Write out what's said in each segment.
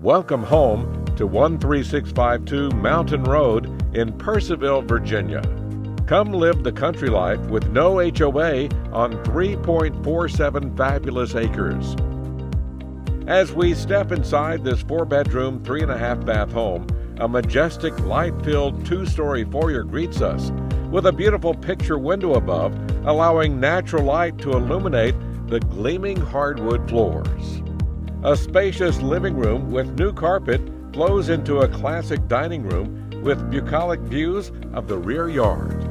Welcome home to 13652 Mountain Road in Purcellville, Virginia. Come live the country life with no HOA on 3.47 fabulous acres. As we step inside this 4-bedroom, 3.5-bath home, a majestic light-filled 2-story foyer greets us with a beautiful picture window above, allowing natural light to illuminate the gleaming hardwood floors. A spacious living room with new carpet flows into a classic dining room with bucolic views of the rear yard.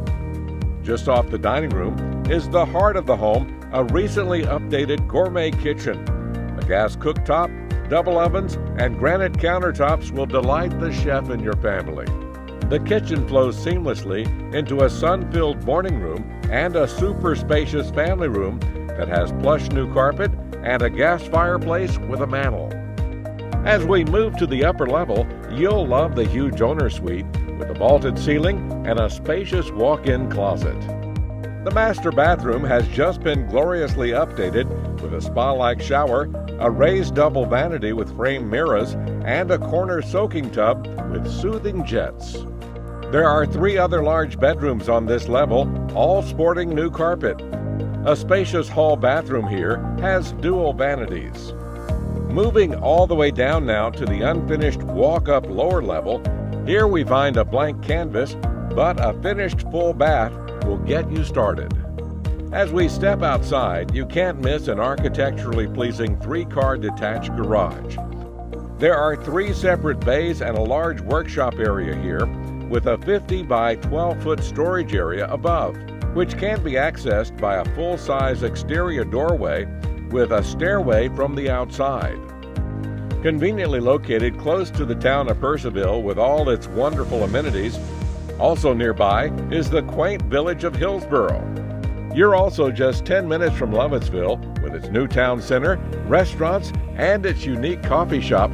Just off the dining room is the heart of the home, a recently updated gourmet kitchen. A gas cooktop, double ovens, and granite countertops will delight the chef and your family. The kitchen flows seamlessly into a sun-filled morning room and a super spacious family room that has plush new carpet and a gas fireplace with a mantel. As we move to the upper level, you'll love the huge owner suite with a vaulted ceiling and a spacious walk-in closet. The master bathroom has just been gloriously updated with a spa-like shower, a raised double vanity with framed mirrors, and a corner soaking tub with soothing jets. There are 3 other large bedrooms on this level, all sporting new carpet. A spacious hall bathroom here has dual vanities. Moving all the way down now to the unfinished walk-up lower level, here we find a blank canvas, but a finished full bath will get you started. As we step outside, you can't miss an architecturally pleasing 3-car detached garage. There are 3 separate bays and a large workshop area here, with a 50 by 12-foot storage area above, which can be accessed by a full-size exterior doorway with a stairway from the outside. Conveniently located close to the town of Purcellville with all its wonderful amenities, also nearby is the quaint village of Hillsboro. You're also just 10 minutes from Lovettsville with its new town center, restaurants, and its unique coffee shop,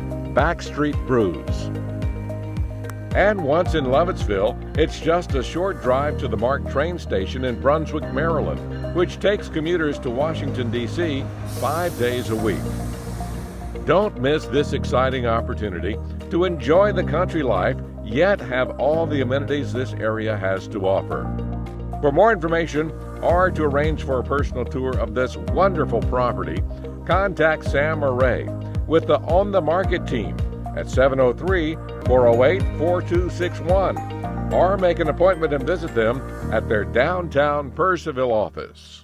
Street Brews. And once in Lovettsville, it's just a short drive to the MARC train station in Brunswick, Maryland, which takes commuters to Washington, D.C. 5 days a week. Don't miss this exciting opportunity to enjoy the country life, yet have all the amenities this area has to offer. For more information or to arrange for a personal tour of this wonderful property, contact Sam or Ray with the On the Market team at 703-408-4261 or make an appointment and visit them at their downtown Purcellville office.